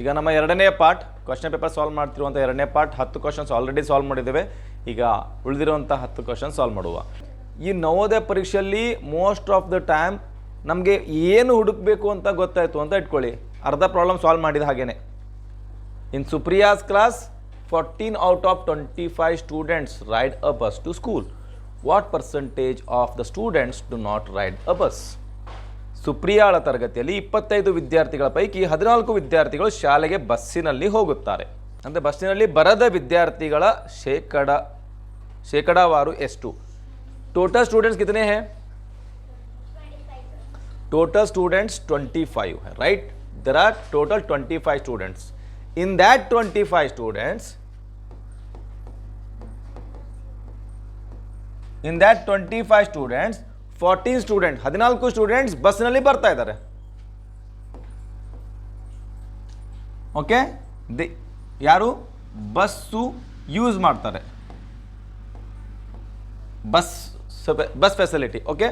ಈಗ ನಮ್ಮ ಎರಡನೇ ಪಾರ್ಟ್ ಕ್ವಶನ್ ಪೇಪರ್ ಸಾಲ್ವ್ ಮಾಡ್ತಿರುವಂಥ ಎರಡನೇ ಪಾರ್ಟ್ 10 ಕ್ವಶನ್ಸ್ ಆಲ್ರೆಡಿ ಸಾಲ್ವ್ ಮಾಡಿದ್ದೇವೆ. ಈಗ ಉಳಿದಿರುವಂಥ 10 ಕ್ವಶನ್ ಸಾಲ್ವ್ ಮಾಡುವ. ಈ ನವೋದಯ ಪರೀಕ್ಷೆಯಲ್ಲಿ ಮೋಸ್ಟ್ ಆಫ್ ದ ಟೈಮ್ ನಮಗೆ ಏನು ಹುಡುಕಬೇಕು ಅಂತ ಗೊತ್ತಾಯಿತು ಅಂತ ಇಟ್ಕೊಳ್ಳಿ, ಅರ್ಧ ಪ್ರಾಬ್ಲಮ್ ಸಾಲ್ವ್ ಮಾಡಿದ ಹಾಗೇನೆ. ಇನ್ ಸುಪ್ರಿಯಾಸ್ class 14 out of 25 students ride a bus to school. What percentage of the students do not ride a bus? ಸುಪ್ರಿಯಾಳ ತರಗತಿಯಲ್ಲಿ 25 ವಿದ್ಯಾರ್ಥಿಗಳ ಪೈಕಿ 14 ವಿದ್ಯಾರ್ಥಿಗಳು ಶಾಲೆಗೆ ಬಸ್ಸಿನಲ್ಲಿ ಹೋಗುತ್ತಾರೆ. ಅಂದರೆ ಬಸ್ಸಿನಲ್ಲಿ ಬರದ ವಿದ್ಯಾರ್ಥಿಗಳ ಶೇಕಡಾವಾರು ಎಷ್ಟು? टोटल स्टूडेंट्स कितने हैं? टोटल स्टूडेंट्स 25 है, right? There are total 25 students. In that 25 students, 14 student 14 students ಬಸ್ನಲ್ಲಿ ಬರ್ತಾ ಇದ್ದಾರೆ. ಓಕೆ, ಯಾರು ಬಸ್ಸು ಯೂಸ್ ಮಾಡ್ತಾರೆ, ಬಸ್ ಫೆಸಿಲಿಟಿ ಓಕೆ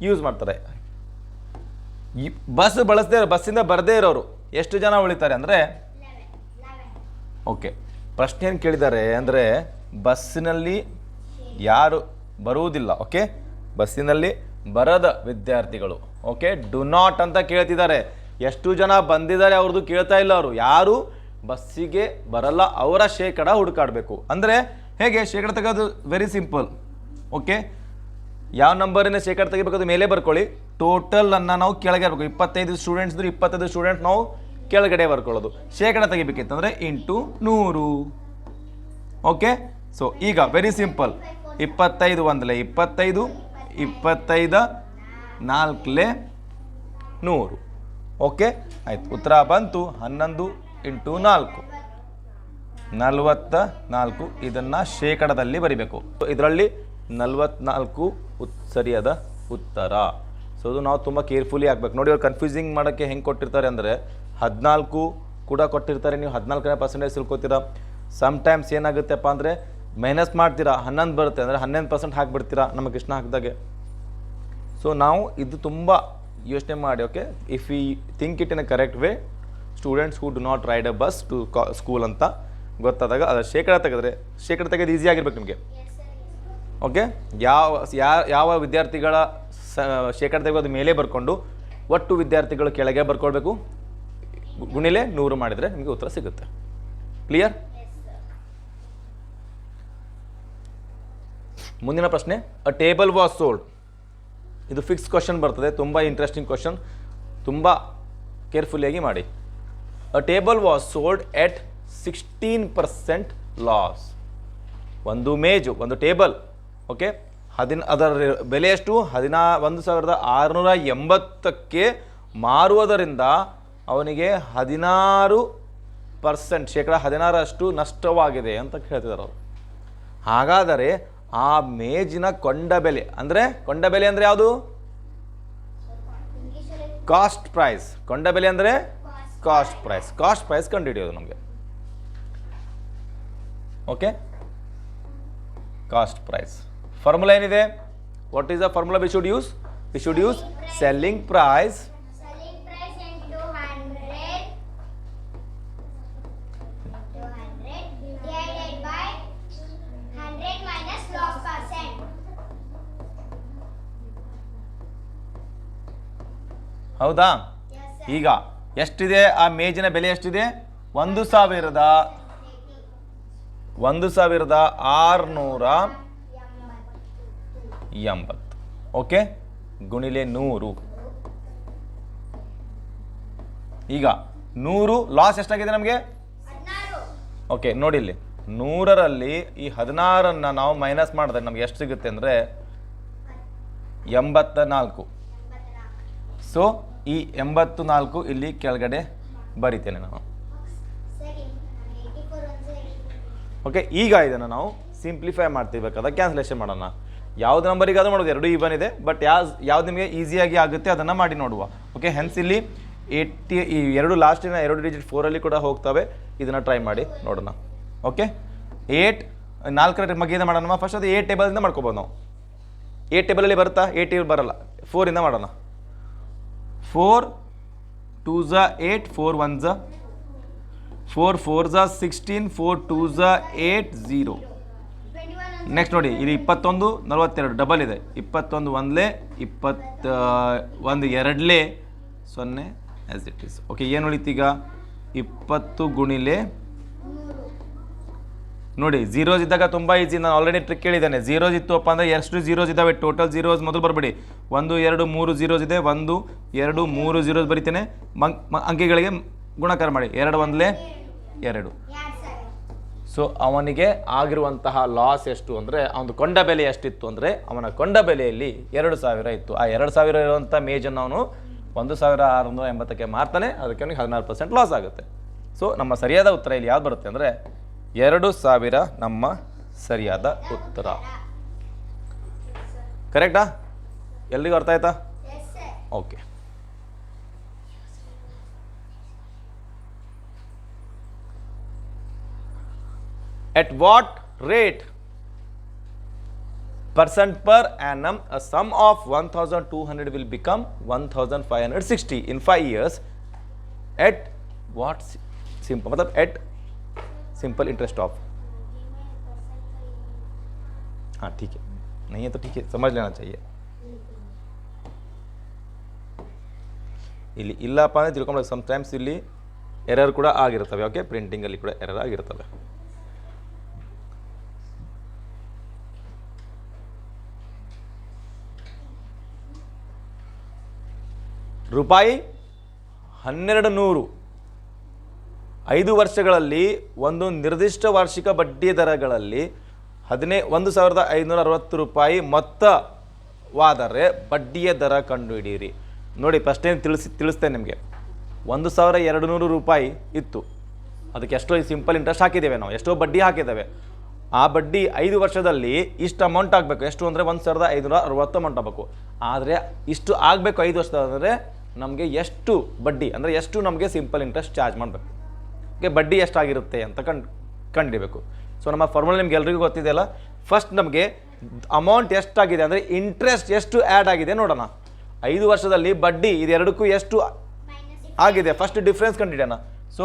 ಯೂಸ್ ಮಾಡ್ತಾರೆ. ಬಸ್ ಬಳಸದೇ ಬಸ್ಸಿಂದ ಬರದೇ ಇರೋರು ಎಷ್ಟು ಜನ ಉಳಿತಾರೆ ಅಂದರೆ, ಓಕೆ ಪ್ರಶ್ನೆ ಏನು ಕೇಳಿದ್ದಾರೆ ಅಂದರೆ ಬಸ್ಸಿನಲ್ಲಿ ಯಾರು ಬರುವುದಿಲ್ಲ, ಓಕೆ ಬಸ್ಸಿನಲ್ಲಿ ಬರದ ವಿದ್ಯಾರ್ಥಿಗಳು, ಓಕೆ ಡು ನಾಟ್ ಅಂತ ಕೇಳ್ತಿದ್ದಾರೆ. ಎಷ್ಟು ಜನ ಬಂದಿದ್ದಾರೆ ಅವ್ರದ್ದು ಕೇಳ್ತಾ ಇಲ್ಲ, ಅವರು ಯಾರು ಬಸ್ಸಿಗೆ ಬರಲ್ಲ ಅವರ ಶೇಕಡ ಹುಡುಕಾಡಬೇಕು. ಅಂದರೆ ಹೇಗೆ ಶೇಕಡ ತೆಗೆದು ವೆರಿ ಸಿಂಪಲ್. ಓಕೆ, ಯಾವ ನಂಬರಿನ ಶೇಕಡ ತೆಗಿಬೇಕು ಅದು ಮೇಲೆ ಬರ್ಕೊಳ್ಳಿ. ಟೋಟಲ್ ಅನ್ನು ನಾವು ಕೆಳಗೆ ಇರಬೇಕು. 25 ಸ್ಟೂಡೆಂಟ್ಸ್ ಇದ್ರೆ 25 ಸ್ಟೂಡೆಂಟ್ ನಾವು ಕೆಳಗಡೆ ಬರ್ಕೊಳ್ಳೋದು. ಶೇಕಡ ತೆಗಿಬೇಕಿತ್ತಂದರೆ ಇಂಟು 100. ಓಕೆ, ಸೊ ಈಗ ವೆರಿ ಸಿಂಪಲ್. 25 ಒಂದಲೇ 25, 25 ನಾಲ್ಕಲೇ 100. ಓಕೆ ಆಯ್ತು, ಉತ್ತರ ಬಂತು 11 ಇಂಟು 4 44. ಇದನ್ನು ಶೇಕಡದಲ್ಲಿ ಬರಿಬೇಕು. ಇದರಲ್ಲಿ 44 ಸರಿಯಾದ ಉತ್ತರ. ಸೊ ಅದು ನಾವು ತುಂಬ ಕೇರ್ಫುಲಿ ಆಗಬೇಕು. ನೋಡಿ, ಅವ್ರು ಕನ್ಫ್ಯೂಸಿಂಗ್ ಮಾಡೋಕ್ಕೆ ಹೆಂಗೆ ಕೊಟ್ಟಿರ್ತಾರೆ ಅಂದರೆ 14 ಕೂಡ ಕೊಟ್ಟಿರ್ತಾರೆ, ನೀವು 14% ತಿಳ್ಕೊತೀರಾ. ಸಮ್ಟೈಮ್ಸ್ ಏನಾಗುತ್ತೆಪ್ಪ ಅಂದರೆ ಮೈನಸ್ ಮಾಡ್ತೀರಾ, 11 ಬರುತ್ತೆ ಅಂದರೆ 11% ಹಾಕಿಬಿಡ್ತೀರಾ ನಮ್ಮ ಕೃಷ್ಣ ಹಾಕಿದಾಗೆ. ಸೊ ನಾವು ಇದು ತುಂಬ ಯೋಚನೆ ಮಾಡಿ. Okay, if you think it in a correct way, students who do not ride a bus to school ಅಂತ ಗೊತ್ತಾದಾಗ ಅದರ ಶೇಕಡ ತೆಗೆದು ಈಸಿ ಆಗಿರ್ಬೇಕು ನಿಮಗೆ. ಓಕೆ, ಯಾವ ವಿದ್ಯಾರ್ಥಿಗಳ ಶೇಕಡ ತೆಗೆದು ಮೇಲೆ ಬರ್ಕೊಂಡು ಒಟ್ಟು ವಿದ್ಯಾರ್ಥಿಗಳು ಕೆಳಗೆ ಬರ್ಕೊಳ್ಬೇಕು, ಗುಣಿಲೆ 100 ಮಾಡಿದರೆ ನಿಮಗೆ ಉತ್ತರ ಸಿಗುತ್ತೆ. ಕ್ಲಿಯರ್? ಮುಂದಿನ ಪ್ರಶ್ನೆ, ಅ ಟೇಬಲ್ ವಾಸ್ ಸೋಲ್ಡ್. ಇದು ಫಿಕ್ಸ್ ಕ್ವಶನ್ ಬರ್ತದೆ, ತುಂಬ ಇಂಟ್ರೆಸ್ಟಿಂಗ್ ಕ್ವಶನ್, ತುಂಬ ಕೇರ್ಫುಲ್ಲಿಯಾಗಿ ಮಾಡಿ. A table was sold at 16% loss. ಒಂದು ಮೇಜು, ಒಂದು ಟೇಬಲ್, ಓಕೆ ಅದರ ಬೆಲೆ ಎಷ್ಟು? 11,680ಕ್ಕೆ ಮಾರುವುದರಿಂದ ಅವನಿಗೆ 16% ಶೇಕಡ 16 ನಷ್ಟವಾಗಿದೆ ಅಂತ ಹೇಳ್ತಿದ್ದಾರೆ ಅವರು. ಹಾಗಾದರೆ ಆ ಮೇಜಿನ ಕೊಂಡ ಬೆಲೆ ಅಂದರೆ ಯಾವುದು? Cost price. ಕೊಂಡ ಬೆಲೆ ಅಂದರೆ ಕಾಸ್ಟ್ ಪ್ರೈಸ್ ಕಂಡುಹಿಡಿಯೋದು ನಮಗೆ. ಓಕೆ, ಕಾಸ್ಟ್ ಪ್ರೈಸ್ ಫಾರ್ಮುಲಾ ಏನಿದೆ? What is the formula we should use? We should use selling price into 100 divided by 100 minus loss percent. ಹೌದಾ? ಈಗ ಎಷ್ಟಿದೆ ಆ ಮೇಜಿನ ಬೆಲೆ? ಎಷ್ಟಿದೆ? 1,680. ಓಕೆ, ಗುಣಿಲೆ 100. ಈಗ 100 ಲಾಸ್ ಎಷ್ಟಾಗಿದೆ ನಮಗೆ? 16. ಓಕೆ ನೋಡಿ, ಇಲ್ಲಿ 100ರಲ್ಲಿ ಈ 16 ನಾವು ಮೈನಸ್ ಮಾಡಿದ್ರೆ ನಮ್ಗೆ ಎಷ್ಟು ಸಿಗುತ್ತೆ ಅಂದರೆ 84. ಸೊ ಈ 84 ಇಲ್ಲಿ ಕೆಳಗಡೆ ಬರಿತೇನೆ ನಾನು. ಓಕೆ, ಈಗ ಇದನ್ನು ನಾವು ಸಿಂಪ್ಲಿಫೈ ಮಾಡ್ತಿರ್ಬೇಕಾದ್ರೆ ಕ್ಯಾನ್ಸಲೇಷನ್ ಮಾಡೋಣ. ಯಾವ್ದು ನಂಬರಿಗೆ ಅದು ಮಾಡೋದು, 2 ಈವನ್ ಇದೆ, ಬಟ್ ಯಾವ್ದು ನಿಮಗೆ ಈಸಿಯಾಗಿ ಆಗುತ್ತೆ ಅದನ್ನು ಮಾಡಿ ನೋಡುವ. ಓಕೆ, ಹೆನ್ಸ್ ಇಲ್ಲಿ 80 ಈ 2 ಲಾಸ್ಟಿನ 2 ಡಿಜಿಟ್ 4ಅಲ್ಲಿ ಕೂಡ ಹೋಗ್ತವೆ. ಇದನ್ನು ಟ್ರೈ ಮಾಡಿ ನೋಡೋಣ. ಓಕೆ, 8 4ರ ಮಗ್ಗಿಂದ ಮಾಡೋಣ. ಫಸ್ಟ್ ಅದು 8 ಟೇಬಲಿಂದ ಮಾಡ್ಕೋಬೋದು ನಾವು. 8 ಟೇಬಲಲ್ಲಿ ಬರುತ್ತಾ? 8 ಟೇಬಲ್ ಬರಲ್ಲ, 4ಇಂದ ಮಾಡೋಣ. 4 2 8, 4 1 4 4 16, 4 2 8 0. 21 ನೆಕ್ಸ್ಟ್ ನೋಡಿ ಇಲ್ಲಿ 21 42 ಡಬಲ್ ಇದೆ. 21 ಒಂದ್ಲೆ 21 ಎರಡ್ಲೆ 0 ಆಸ್ ಇಟ್ ಈಸ್. ಓಕೆ, ಏನು ಉಳಿತೀಗ 20 ಗುಣಿಲೆ ನೋಡಿ ಝೀರೋಸ್ ಇದ್ದಾಗ ತುಂಬ ಈಸಿ. ನಾನು ಆಲ್ರೆಡಿ ಟ್ರಿಕ್ ಹೇಳಿದ್ದೇನೆ. ಝೀರೋಸ್ ಇತ್ತುಪ್ಪ ಅಂದರೆ ಎಷ್ಟು ಝೀರೋಸ್ ಇದ್ದಾವೆ ಟೋಟಲ್ ಝೀರೋಸ್ ಮೊದಲು ಬರಬೇಡಿ. 1 2 3 ಝೀರೋಸ್ ಇದೆ. 1 2 3 ಝೀರೋಸ್ ಬರಿತೇನೆ. ಅಂಕಿಗಳಿಗೆ ಗುಣಾಕಾರ ಮಾಡಿ. 2 ಒಂದ್ಲೆ 2. ಸೊ ಅವನಿಗೆ ಆಗಿರುವಂತಹ ಲಾಸ್ ಎಷ್ಟು ಅಂದರೆ ಅವನು ಕೊಂಡ ಬೆಲೆ ಎಷ್ಟಿತ್ತು ಅಂದರೆ ಅವನ ಕೊಂಡ ಬೆಲೆಯಲ್ಲಿ 2,000 ಇತ್ತು. ಆ 2,000 ಇರುವಂಥ ಮೇಜನ್ನು ಅವನು 1,680ಕ್ಕೆ ಮಾರ್ತಾನೆ. ಅದಕ್ಕೆ ಅವನಿಗೆ 16% ಲಾಸ್ ಆಗುತ್ತೆ. ಸೊ ನಮ್ಮ ಸರಿಯಾದ ಉತ್ತರ ಇಲ್ಲಿ ಯಾವ್ದು ಬರುತ್ತೆ ಅಂದರೆ 2,000 ನಮ್ಮ ಸರಿಯಾದ ಉತ್ತರ. ಕರೆಕ್ಟಾ? ಎಲ್ರಿಗೂ ಅರ್ಥ ಆಯ್ತಾ? Okay. At what rate percent per annum a sum of 1,200 will become 1,560 in 5 years at what simple मतलब at simple interest of. हाँ ठीक है, नहीं है तो ठीक है, समझ लेना चाहिए. ಇಲ್ಲಿ ಇಲ್ಲಪ್ಪ ಅಂದರೆ ತಿಳ್ಕೊಂಬೇಕು. ಸಮ್ಟೈಮ್ಸ್ ಇಲ್ಲಿ ಎರರ್ ಕೂಡ ಆಗಿರ್ತವೆ. ಓಕೆ, ಪ್ರಿಂಟಿಂಗಲ್ಲಿ ಕೂಡ ಎರರ್ ಆಗಿರ್ತವೆ. ರೂಪಾಯಿ 1,200 5 ವರ್ಷಗಳಲ್ಲಿ ಒಂದು ನಿರ್ದಿಷ್ಟ ವಾರ್ಷಿಕ ಬಡ್ಡಿ ದರಗಳಲ್ಲಿ 1,560 ರೂಪಾಯಿ ಮೊತ್ತವಾದರೆ ಬಡ್ಡಿಯ ದರ ಕಂಡುಹಿಡಿಯಿರಿ. ನೋಡಿ ಫಸ್ಟ್ ಏನು ತಿಳಿಸ್ತೇನೆ ನಿಮಗೆ. 1,200 ರೂಪಾಯಿ ಇತ್ತು. ಅದಕ್ಕೆ ಎಷ್ಟೋ ಸಿಂಪಲ್ ಇಂಟ್ರೆಸ್ಟ್ ಹಾಕಿದ್ದೇವೆ ನಾವು, ಎಷ್ಟೋ ಬಡ್ಡಿ ಹಾಕಿದ್ದೇವೆ. ಆ ಬಡ್ಡಿ 5 ವರ್ಷದಲ್ಲಿ ಇಷ್ಟು ಅಮೌಂಟ್ ಆಗಬೇಕು. ಎಷ್ಟು ಅಂದರೆ 1,560 ಅಮೌಂಟ್ ಆಗಬೇಕು. ಆದರೆ ಇಷ್ಟು ಆಗಬೇಕು 5 ವರ್ಷದಂದರೆ ನಮಗೆ ಎಷ್ಟು ಬಡ್ಡಿ ಅಂದರೆ ಎಷ್ಟು ನಮಗೆ ಸಿಂಪಲ್ ಇಂಟ್ರೆಸ್ಟ್ ಚಾರ್ಜ್ ಮಾಡಬೇಕು. ಓಕೆ, ಬಡ್ಡಿ ಎಷ್ಟಾಗಿರುತ್ತೆ ಅಂತ ಕಂಡಿಡಬೇಕು. ಸೊ ನಮ್ಮ ಫಾರ್ಮುಲಾ ನಿಮ್ಗೆ ಎಲ್ರಿಗೂ ಗೊತ್ತಿದೆಯಲ್ಲ. ಫಸ್ಟ್ ನಮಗೆ ಅಮೌಂಟ್ ಎಷ್ಟಾಗಿದೆ ಅಂದರೆ ಇಂಟ್ರೆಸ್ಟ್ ಎಷ್ಟು ಆ್ಯಡ್ ಆಗಿದೆ ನೋಡೋಣ. 5 ವರ್ಷದಲ್ಲಿ ಬಡ್ಡಿ ಇದೆರಡಕ್ಕೂ ಎಷ್ಟು ಆಗಿದೆ ಫಸ್ಟ್ ಡಿಫ್ರೆನ್ಸ್ ಕಂಡಿಡೋಣ. ಸೊ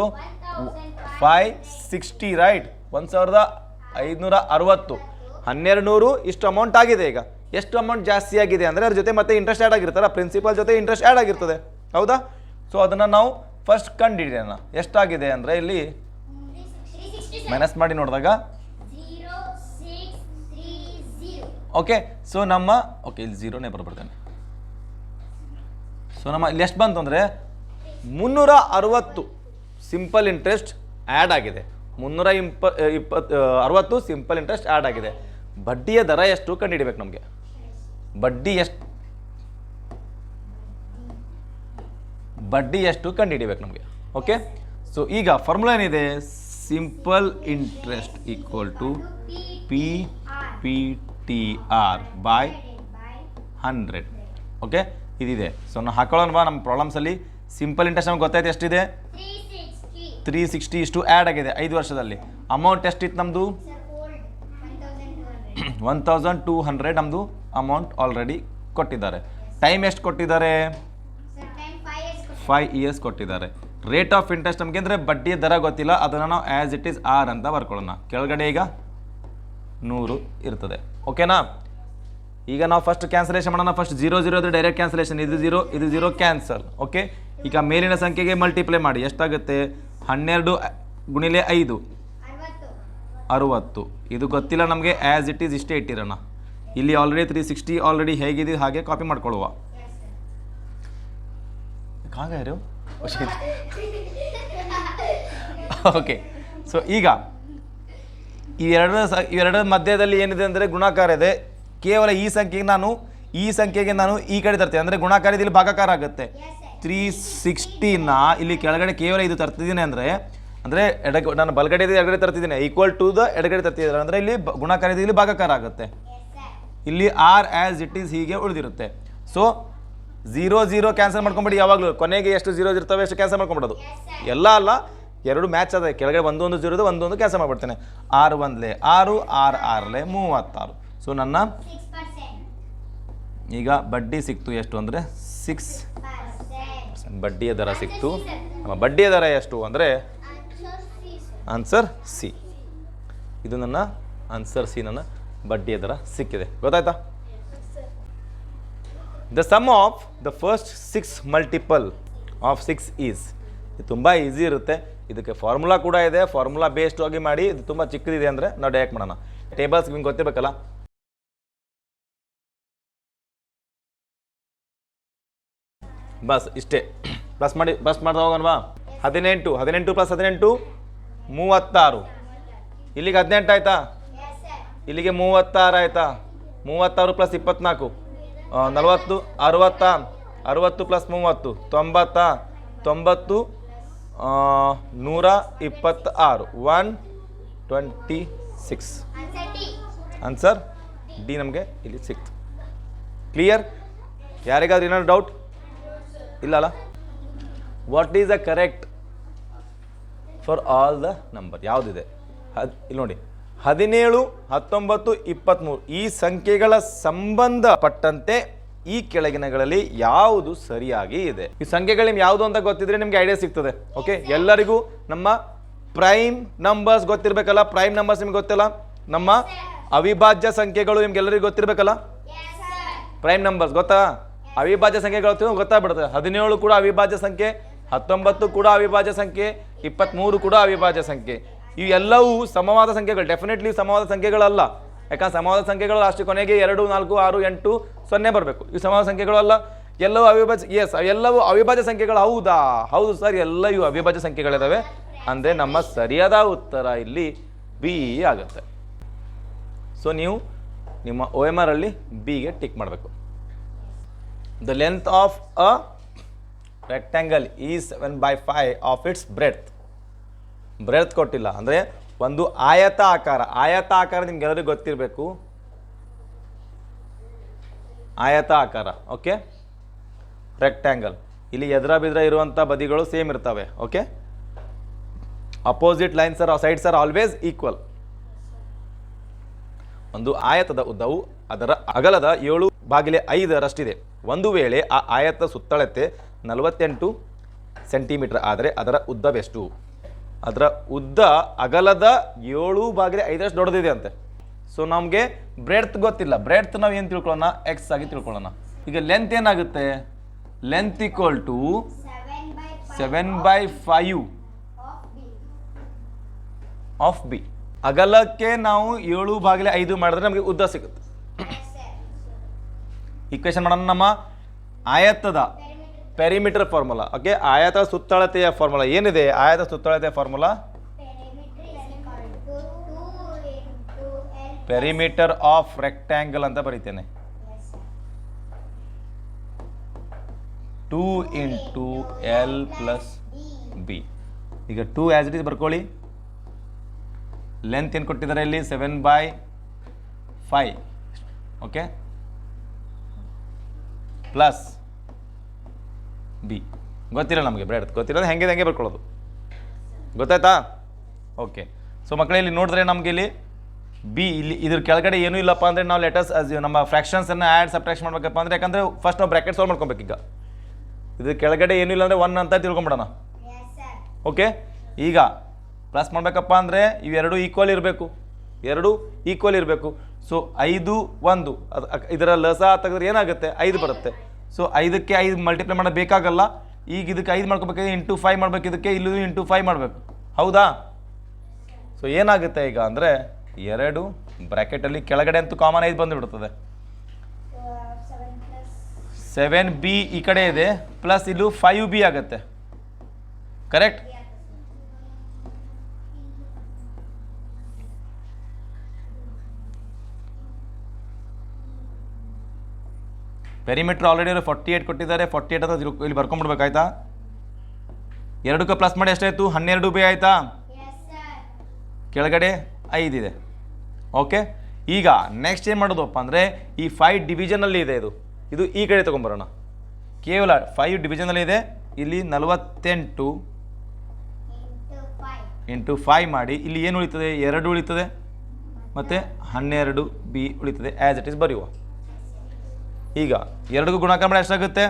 560 ರೈಟ್, 1,560 1,200 ಇಷ್ಟು ಅಮೌಂಟ್ ಆಗಿದೆ. ಈಗ ಎಷ್ಟು ಅಮೌಂಟ್ ಜಾಸ್ತಿ ಆಗಿದೆ ಅಂದರೆ ಅದ್ರ ಜೊತೆ ಮತ್ತೆ ಇಂಟ್ರೆಸ್ಟ್ ಆ್ಯಡ್ ಆಗಿರ್ತಾರ, ಪ್ರಿನ್ಸಿಪಲ್ ಜೊತೆ ಇಂಟ್ರೆಸ್ಟ್ ಆ್ಯಡ್ ಆಗಿರ್ತದೆ, ಹೌದಾ? ಸೊ ಅದನ್ನು ನಾವು ಫಸ್ಟ್ ಕಂಡುಹಿಡಿಯೋಣ. ಎಷ್ಟಾಗಿದೆ ಅಂದರೆ ಇಲ್ಲಿ ಮೈನಸ್ ಮಾಡಿ ನೋಡಿದಾಗ ಓಕೆ. ಸೊ ನಮ್ಮ ಓಕೆ ಇಲ್ಲಿ ಝೀರೋನೇ ಬರ್ಬಿಡ್ತಾನೆ. ಸೊ ನಮ್ಮ ಇಲ್ಲಿ ಎಷ್ಟು ಬಂತು ಅಂದರೆ 360 ಸಿಂಪಲ್ ಇಂಟ್ರೆಸ್ಟ್ ಆ್ಯಡ್ ಆಗಿದೆ. 360 ಸಿಂಪಲ್ ಇಂಟ್ರೆಸ್ಟ್ ಆ್ಯಡ್ ಆಗಿದೆ. ಬಡ್ಡಿಯ ದರ ಎಷ್ಟು ಕಂಡುಹಿಡಿಬೇಕು ನಮಗೆ. ಬಡ್ಡಿ ಎಷ್ಟು ಕಂಡುಹಿಡಿಬೇಕು ನಮಗೆ. ಓಕೆ, ಸೊ ಈಗ ಫಾರ್ಮುಲಾ ಏನಿದೆ, simple interest equal to PPTR by 100. Okay, ಇದಿದೆ. ಸೊ ನಾವು ಹಾಕೊಳ್ಳೋಣ ಬಾ. ನಮ್ಮ ಪ್ರಾಬ್ಲಮ್ಸಲ್ಲಿ ಸಿಂಪಲ್ ಇಂಟ್ರೆಸ್ಟ್ ನಮ್ಗೆ ಗೊತ್ತಾಯ್ತು ಎಷ್ಟಿದೆ, 360 ಇಷ್ಟು ಆ್ಯಡ್ ಆಗಿದೆ 5 ವರ್ಷದಲ್ಲಿ. ಅಮೌಂಟ್ ಎಷ್ಟಿತ್ತು ನಮ್ಮದು 1,200 ನಮ್ಮದು ಅಮೌಂಟ್ ಆಲ್ರೆಡಿ ಕೊಟ್ಟಿದ್ದಾರೆ. ಟೈಮ್ ಎಷ್ಟು ಕೊಟ್ಟಿದ್ದಾರೆ, 5 ಇಯರ್ಸ್ ಕೊಟ್ಟಿದ್ದಾರೆ. ರೇಟ್ ಆಫ್ ಇಂಟ್ರೆಸ್ಟ್ ನಮಗೆ ಅಂದರೆ ಬಡ್ಡಿಯ ದರ ಗೊತ್ತಿಲ್ಲ, ಅದನ್ನು ನಾವು ಆ್ಯಸ್ ಇಟ್ ಈಸ್ ಆರ್ ಅಂತ ಬರ್ಕೊಳ್ಳೋಣ. ಕೆಳಗಡೆ ಈಗ 100 ಇರ್ತದೆ. ಓಕೆನಾ? ಈಗ ನಾವು ಫಸ್ಟ್ ಕ್ಯಾನ್ಸಲೇಷನ್ ಮಾಡೋಣ. ಫಸ್ಟ್ 0 0 ಅಂದರೆ ಡೈರೆಕ್ಟ್ ಕ್ಯಾನ್ಸಲೇಷನ್. ಇದು 0 ಕ್ಯಾನ್ಸಲ್. ಓಕೆ, ಈಗ ಮೇಲಿನ ಸಂಖ್ಯೆಗೆ ಮಲ್ಟಿಪ್ಲೈ ಮಾಡಿ. ಎಷ್ಟಾಗುತ್ತೆ 12 ಗುಣಿಲೆ 5 60. ಇದು ಗೊತ್ತಿಲ್ಲ ನಮಗೆ, ಆ್ಯಸ್ ಇಟ್ ಈಸ್ ಇಷ್ಟೇ ಇಟ್ಟಿರೋಣ. ಇಲ್ಲಿ ಆಲ್ರೆಡಿ 360 ಆಲ್ರೆಡಿ ಹೇಗಿದೆ ಹಾಗೆ ಕಾಪಿ ಮಾಡ್ಕೊಳ್ಳುವ. ಕಾಗಾರು ಓಕೆ. ಸೊ ಈಗ ಇವೆರಡರ ಮಧ್ಯದಲ್ಲಿ ಏನಿದೆ ಅಂದರೆ ಗುಣಾಕಾರ ಇದೆ. ಕೇವಲ ಈ ಸಂಖ್ಯೆಗೆ ನಾನು ಈ ಕಡೆ ತರ್ತೇನೆ ಅಂದರೆ ಗುಣಾಕಾರ ಇಲ್ಲಿ ಭಾಗಾಕಾರ ಆಗುತ್ತೆ. 360ನ ಇಲ್ಲಿ ಕೆಳಗಡೆ ಕೇವಲ ಇದು ತರ್ತಿದ್ದೀನಿ ಅಂದರೆ ನಾನು ಬಲಗಡೆ ಎಡಗಡೆ ತರ್ತಿದ್ದೀನಿ, ಈಕ್ವಲ್ ಟು ದ ಎಡಗಡೆ ತರ್ತಿದ್ದೀನಿ ಅಂದರೆ ಇಲ್ಲಿ ಗುಣಾಕಾರ ಇದೆ, ಇಲ್ಲಿ ಭಾಗಾಕಾರ ಆಗುತ್ತೆ. ಇಲ್ಲಿ ಆರ್ ಆ್ಯಸ್ ಇಟ್ ಈಸ್ ಹೀಗೆ ಉಳಿದಿರುತ್ತೆ. ಸೊ 0 0 ಕ್ಯಾನ್ಸಲ್ ಮಾಡ್ಕೊಂಬಿಡಿ. ಯಾವಾಗಲೂ ಕೊನೆಗೆ ಎಷ್ಟು 0 ಇರ್ತವೆ ಎಷ್ಟು ಕ್ಯಾನ್ಸಲ್ ಮಾಡ್ಕೊಂಬಿಡೋದು. ಎಲ್ಲ ಅಲ್ಲ, 2 ಮ್ಯಾಚ್ ಅದ. ಕೆಳಗಡೆ 1 1 0 1 ಕ್ಯಾನ್ಸಲ್ ಮಾಡಿಬಿಡ್ತೇನೆ. 6 1 6 6 6 36. ಸೊ ನನ್ನ ಈಗ ಬಡ್ಡಿ ಸಿಕ್ತು ಎಷ್ಟು ಅಂದರೆ 6% ಬಡ್ಡಿಯ ದರ ಸಿಕ್ತು. ನಮ್ಮ ಬಡ್ಡಿಯ ದರ ಎಷ್ಟು ಅಂದರೆ ಆನ್ಸರ್ ಸಿ. ಇದು ನನ್ನ ಆನ್ಸರ್ ಸಿ, ನನ್ನ ಬಡ್ಡಿ ದರ ಸಿಕ್ಕಿದೆ. ಗೊತ್ತಾಯ್ತಾ? The sum of the first 6 multiple of 6 is. ಇದು ತುಂಬ ಈಸಿ ಇರುತ್ತೆ. ಇದಕ್ಕೆ ಫಾರ್ಮುಲಾ ಕೂಡ ಇದೆ. ಫಾರ್ಮುಲಾ ಬೇಸ್ಡ್ ಆಗಿ ಮಾಡಿ. ಇದು ತುಂಬ ಚಿಕ್ಕದಿದೆ ಅಂದರೆ ನಾವು ಡೈರೆಕ್ಟ್ ಮಾಡೋಣ. ಟೇಬಲ್ಸ್ ನಿಮ್ಗೆ ಗೊತ್ತಿರಬೇಕಲ್ಲ. ಬಸ್ ಇಷ್ಟೇ. ಪ್ಲಸ್ ಮಾಡ್ತಾ ಹೋಗೋಣವಾ? 18 + 18 36. ಇಲ್ಲಿಗೆ 18 ಆಯ್ತಾ? ಇಲ್ಲಿಗೆ 36 ಆಯ್ತಾ? 36 + 24 40, 60, 60 + 30 90, 90 126 126. ಆನ್ಸರ್ ಡಿ ನಮಗೆ ಇಲ್ಲಿ ಸಿಕ್ತು. ಕ್ಲಿಯರ್? ಯಾರಿಗಾದ್ರೂ ಏನಾದ್ರು ಡೌಟ್ ಇಲ್ಲಲ್ಲ? What is the correct for all the number? ಯಾವುದಿದೆ? ಇಲ್ಲಿ ನೋಡಿ, 17, 19, 23 ಈ ಸಂಖ್ಯೆಗಳ ಸಂಬಂಧಪಟ್ಟಂತೆ ಈ ಕೆಳಗಿನಗಳಲ್ಲಿ ಯಾವುದು ಸರಿಯಾಗಿ ಇದೆ? ಈ ಸಂಖ್ಯೆಗಳು ನಿಮ್ಗೆ ಯಾವುದು ಅಂತ ಗೊತ್ತಿದ್ರೆ ನಿಮ್ಗೆ ಐಡಿಯಾ ಸಿಗ್ತದೆ. ಓಕೆ, ಎಲ್ಲರಿಗೂ ನಮ್ಮ ಪ್ರೈಮ್ ನಂಬರ್ಸ್ ಗೊತ್ತಿರಬೇಕಲ್ಲ. ಪ್ರೈಮ್ ನಂಬರ್ಸ್ ನಿಮ್ಗೆ ಗೊತ್ತಿಲ್ಲ? ನಮ್ಮ ಅವಿಭಾಜ್ಯ ಸಂಖ್ಯೆಗಳು ನಿಮ್ಗೆಲ್ಲರಿಗೂ ಗೊತ್ತಿರಬೇಕಲ್ಲ. ಪ್ರೈಮ್ ನಂಬರ್ಸ್ ಗೊತ್ತಾ? ಅವಿಭಾಜ್ಯ ಸಂಖ್ಯೆಗಳು ಗೊತ್ತಾಗ್ಬಿಡುತ್ತೆ. 17 ಕೂಡ ಅವಿಭಾಜ್ಯ ಸಂಖ್ಯೆ, 19 ಕೂಡ ಅವಿಭಾಜ್ಯ ಸಂಖ್ಯೆ, 23 ಕೂಡ ಅವಿಭಾಜ್ಯ ಸಂಖ್ಯೆ. ಇವೆಲ್ಲವೂ ಸಮವಾದ ಸಂಖ್ಯೆಗಳು. ಡೆಫಿನೆಟ್ಲಿ ಸಮವಾದ ಸಂಖ್ಯೆಗಳಲ್ಲ. ಯಾಕಂದ್ರೆ ಸಮವಾದ ಸಂಖ್ಯೆಗಳು ಅಷ್ಟು ಕೊನೆಗೆ 2, 4, 6, 8, 0 ಬರಬೇಕು. ಇವು ಸಮವಾದ ಸಂಖ್ಯೆಗಳು ಅಲ್ಲ. ಎಲ್ಲವೂ ಅವಿಭಾಜ್ಯ. ಎಸ್, ಎಲ್ಲವೂ ಅವಿಭಾಜ್ಯ ಸಂಖ್ಯೆಗಳು. ಹೌದಾ? ಹೌದು ಸರ್, ಎಲ್ಲ ಇವು ಅವಿಭಾಜ್ಯ ಸಂಖ್ಯೆಗಳಿದ್ದಾವೆ. ಅಂದರೆ ನಮ್ಮ ಸರಿಯಾದ ಉತ್ತರ ಇಲ್ಲಿ ಬಿ ಆಗುತ್ತೆ. ಸೊ ನೀವು ನಿಮ್ಮ OMR ಅಲ್ಲಿ ಬಿಗೆ ಟಿಕ್ ಮಾಡಬೇಕು. The length of a rectangle is 7/5 of it's breadth. Breadth ಕೊಟ್ಟಿಲ್ಲ ಅಂದರೆ ಒಂದು ಆಯತ ಆಕಾರ. ಆಯತ ಆಕಾರ ನಿಮ್ಗೆಲ್ಲರಿಗೂ ಗೊತ್ತಿರಬೇಕು. ಆಯತ ಆಕಾರ. Okay, rectangle. ಇಲ್ಲಿ ಎದುರ ಬಿದ್ರ ಇರುವಂಥ ಬದಿಗಳು ಸೇಮ್ ಇರ್ತವೆ. Okay, opposite lines are sides are always equal. ಒಂದು ಆಯತದ ಉದ್ದವು ಅದರ ಅಗಲದ 7/5 ಒಂದು ವೇಳೆ ಆ ಆಯತ ಸುತ್ತಳತೆ 48 ಸೆಂಟಿಮೀಟರ್ ಆದರೆ ಅದರ ಉದ್ದವೆಷ್ಟು? ಅದರ ಉದ್ದ ಅಗಲದ 7/5 ದೊಡ್ಡದಿದೆ ಅಂತೆ. ಸೊ ನಮಗೆ ಬ್ರೆಡ್ತ್ ಗೊತ್ತಿಲ್ಲ. ಬ್ರೆಡ್ತ್ ನಾವು ಏನು ತಿಳ್ಕೊಳ್ಳೋಣ? ಎಕ್ಸ್ ಆಗಿ ತಿಳ್ಕೊಳ್ಳೋಣ. ಈಗ ಲೆಂತ್ ಏನಾಗುತ್ತೆ? Length equal to 7/5 of B. ಅಗಲಕ್ಕೆ ನಾವು 7/5 ಮಾಡಿದ್ರೆ ನಮಗೆ ಉದ್ದ ಸಿಗುತ್ತೆ. ಈಕ್ವೇಷನ್ ಮಾಡೋಣ. ನಮ್ಮ ಆಯತದ ಪೆರಿಮೀಟರ್ ಫಾರ್ಮುಲಾ. ಓಕೆ, ಆಯತ ಸುತ್ತಳತೆಯ ಫಾರ್ಮುಲಾ ಏನಿದೆ? ಆಯತ ಸುತ್ತಳತೆಯ ಫಾರ್ಮುಲಾ ಪೆರಿಮೀಟರ್ ಆಫ್ ರೆಕ್ಟ್ಯಾಂಗಲ್ ಅಂತ ಬರೀತೇನೆ. 2 × L + B. ಈಗ 2 ಆಸ್ ಇಟ್ ಈಸ್ ಬರ್ಕೊಳ್ಳಿ. ಲೆಂತ್ ಏನು ಕೊಟ್ಟಿದ್ದಾರೆ ಇಲ್ಲಿ? 7/5. Okay, plus B. ಗೊತ್ತಿಲ್ಲ ನಮಗೆ ಬ್ರೆಡ್. ಗೊತ್ತಿರೋದು ಹೆಂಗೆ ಬರ್ಕೊಳ್ಳೋದು. ಗೊತ್ತಾಯ್ತಾ? ಓಕೆ, ಸೊ ಮಕ್ಕಳೇ ಇಲ್ಲಿ ನೋಡಿದ್ರೆ ನಮಗೆ ಇಲ್ಲಿ ಬಿ, ಇಲ್ಲಿ ಇದ್ರ ಕೆಳಗಡೆ ಏನೂ ಇಲ್ಲಪ್ಪ ಅಂದರೆ ನಾವು ಲೆಟರ್ಸ್ ನಮ್ಮ ಫ್ರ್ಯಾಕ್ಷನ್ಸನ್ನು ಆ್ಯಡ್ ಸಬ್ಟ್ರಾಕ್ಷನ್ ಮಾಡಬೇಕಪ್ಪ ಅಂದರೆ, ಯಾಕಂದರೆ ಫಸ್ಟ್ ನಾವು ಬ್ರ್ಯಾಕೆಟ್ ಸಾಲ್ವ್ ಮಾಡ್ಕೊಬೇಕು. ಈಗ ಇದ್ರ ಕೆಳಗಡೆ ಏನೂ ಇಲ್ಲ ಅಂದರೆ 1 ಅಂತ ತಿಳ್ಕೊಂಬಿಡೋಣ. ಓಕೆ, ಈಗ ಪ್ಲಸ್ ಮಾಡಬೇಕಪ್ಪ ಅಂದರೆ ಇವೆರಡು ಈಕ್ವಲ್ ಇರಬೇಕು. 2 ಈಕ್ವಲ್ ಇರಬೇಕು. ಸೊ 5, 1 ಇದರ ಲಸ ತೆಗೆದ್ರೆ ಏನಾಗುತ್ತೆ? 5 ಬರುತ್ತೆ. ಸೊ 5ಕ್ಕೆ 5 ಮಲ್ಟಿಪ್ಲೈ ಮಾಡೋದು ಬೇಕಾಗಲ್ಲ. ಈಗ ಇದಕ್ಕೆ 5 ಮಾಡ್ಕೋಬೇಕಾದ್ರೆ ಇಂಟು 5 ಮಾಡಬೇಕು. ಇದಕ್ಕೆ ಇಲ್ಲೂ ಇಂಟು 5 ಮಾಡಬೇಕು. ಹೌದಾ? ಸೊ ಏನಾಗುತ್ತೆ ಈಗ ಅಂದರೆ 2 ಬ್ರ್ಯಾಕೆಟಲ್ಲಿ ಕೆಳಗಡೆ ಅಂತೂ ಕಾಮನ್ 5 ಬಂದುಬಿಡ್ತದೆ. 7b ಈ ಕಡೆ ಇದೆ, ಪ್ಲಸ್ ಇಲ್ಲೂ 5b ಆಗುತ್ತೆ. ಕರೆಕ್ಟ್? ಪೆರಿಮೀಟರ್ ಆಲ್ರೆಡಿ 48 ಕೊಟ್ಟಿದ್ದಾರೆ. 48 ಅಂತ ಇಲ್ಲಿ ಬರ್ಕೊಂಡ್ಬಿಡ್ಬೇಕಾಯ್ತಾ? 2ಕ್ಕೆ ಪ್ಲಸ್ ಮಾಡಿ ಎಷ್ಟಾಯಿತು? 12b ಆಯಿತಾ? ಕೆಳಗಡೆ 5 ಇದೆ. ಓಕೆ, ಈಗ ನೆಕ್ಸ್ಟ್ ಏನು ಮಾಡೋದಪ್ಪ ಅಂದರೆ ಈ 5 ಡಿವಿಷನಲ್ಲಿ ಇದೆ. ಇದು ಈ ಕಡೆ ತೊಗೊಂಬರೋಣ. ಕೇವಲ 5 ಡಿವಿಷನಲ್ಲಿ ಇದೆ. ಇಲ್ಲಿ 48 × 5 ಮಾಡಿ ಇಲ್ಲಿ ಏನು ಉಳಿತದೆ? 2 ಉಳಿತದೆ ಮತ್ತು 12b ಉಳಿತದೆ. ಆ್ಯಸ್ ಇಟ್ ಈಸ್ ಬರೆಯುವ. ಈಗ 2ಗೂ ಗುಣಾಕಾರ ಮಾಡಿ ಎಷ್ಟಾಗುತ್ತೆ?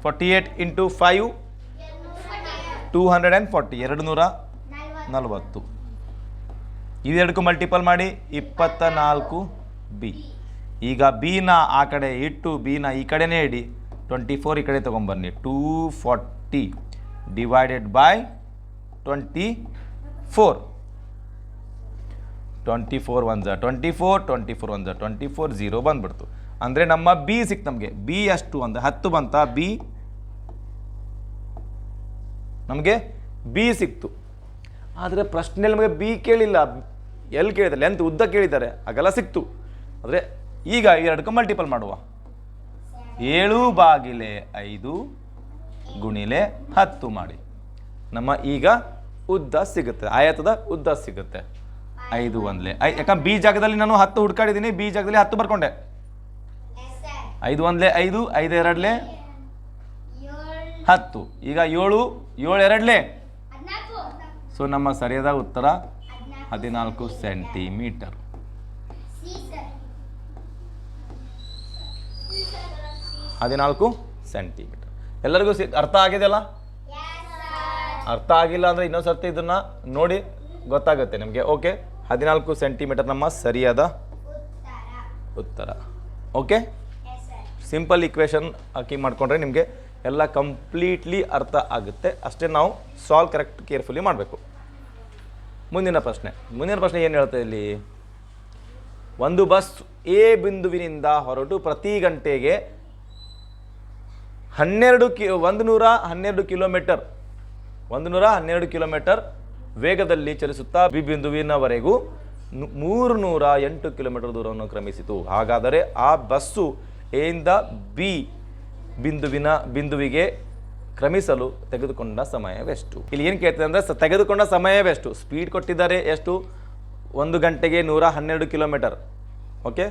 48 × 5 240, 40. ಇವೆರಡಕ್ಕೂ ಮಲ್ಟಿಪಲ್ ಮಾಡಿ 24 ಬಿ. ಈಗ ಬಿನ ಆ ಕಡೆ ಇಟ್ಟು ಬಿನ ಈ ಕಡೆನೇ ಇಡಿ, 24 ಈ ಕಡೆ ತೊಗೊಂಬನ್ನಿ. 240 ಡಿವೈಡೆಡ್ ಬೈ 24. 24 1 24, 24 1 24, 0 ಬಂದ್ಬಿಡ್ತು. ಅಂದರೆ ನಮ್ಮ ಬಿ ಸಿಕ್ತು ನಮಗೆ. ಬಿ ಅಷ್ಟು ಅಂದರೆ 10 ಬಂತ, ಬಿ ನಮಗೆ ಬಿ ಸಿಕ್ತು. ಆದರೆ ಪ್ರಶ್ನೆಯಲ್ಲಿ ನಮಗೆ ಬಿ ಕೇಳಿಲ್ಲ, ಎಲ್ಲಿ ಕೇಳಿದ್ದಾರೆ, ಲೆಂತ್ ಉದ್ದ ಕೇಳಿದ್ದಾರೆ, ಹಾಗೆಲ್ಲ ಸಿಕ್ತು. ಅಂದರೆ ಈಗ ಎರಡಕ್ಕೂ ಮಲ್ಟಿಪಲ್ ಮಾಡುವ. 7/5 ಗುಣಿಲೆ 10 ಮಾಡಿ. ನಮ್ಮ ಈಗ ಉದ್ದ ಸಿಗುತ್ತೆ, ಆಯತದ ಉದ್ದ ಸಿಗುತ್ತೆ. 5 1 ಯಾಕಂದ್ರೆ ಬಿ ಜಾಗದಲ್ಲಿ ನಾನು 10 ಹುಡ್ಕಾಡಿದ್ದೀನಿ, ಬಿ ಜಾಗದಲ್ಲಿ 10 ಬರ್ಕೊಂಡೆ. 5 1 5, 5 2 10. ಈಗ 7 7 2 ಸೊ ನಮ್ಮ ಸರಿಯಾದ ಉತ್ತರ 14 ಸೆಂಟಿಮೀಟರ್. ಎಲ್ಲರಿಗೂ ಅರ್ಥ ಆಗಿದೆಯಲ್ಲ? ಅರ್ಥ ಆಗಿಲ್ಲ ಅಂದರೆ ಇನ್ನೊಂದು ಸರ್ತಿ ಇದನ್ನು ನೋಡಿ ಗೊತ್ತಾಗುತ್ತೆ ನಿಮಗೆ. ಓಕೆ, 14 ಸೆಂಟಿಮೀಟರ್ ನಮ್ಮ ಸರಿಯಾದ ಉತ್ತರ. ಓಕೆ, ಸಿಂಪಲ್ ಇಕ್ವೇಷನ್ ಹಾಕಿ ಮಾಡಿಕೊಂಡ್ರೆ ನಿಮಗೆ ಎಲ್ಲ ಕಂಪ್ಲೀಟ್ಲಿ ಅರ್ಥ ಆಗುತ್ತೆ. ಅಷ್ಟೇ ನಾವು ಸಾಲ್ವ್ ಕರೆಕ್ಟ್ ಕೇರ್ಫುಲಿ ಮಾಡಬೇಕು. ಮುಂದಿನ ಪ್ರಶ್ನೆ ಏನು ಹೇಳ್ತಾ ಇಲ್ಲಿ? ಒಂದು ಬಸ್ ಎ ಬಿಂದುವಿನಿಂದ ಹೊರಟು ಪ್ರತಿ ಗಂಟೆಗೆ 112 ಕಿಲೋಮೀಟರ್ ವೇಗದಲ್ಲಿ ಚಲಿಸುತ್ತಾ ಬಿ ಬಿಂದುವಿನವರೆಗೂ 308 ಕಿಲೋಮೀಟರ್ ದೂರವನ್ನು ಕ್ರಮಿಸಿತು. ಹಾಗಾದರೆ ಆ ಬಸ್ಸು ಎ ಇಂದ ಬಿ ಬಿಂದುವಿಗೆ ಕ್ರಮಿಸಲು ತೆಗೆದುಕೊಂಡ ಸಮಯವೆಷ್ಟು? ಇಲ್ಲಿ ಏನು ಕೇಳ್ತದೆ ಅಂದರೆ ತೆಗೆದುಕೊಂಡ ಸಮಯವೆಷ್ಟು? ಸ್ಪೀಡ್ ಕೊಟ್ಟಿದ್ದಾರೆ ಎಷ್ಟು? 1 ಗಂಟೆಗೆ 112 ಕಿಲೋಮೀಟರ್. ಓಕೆ,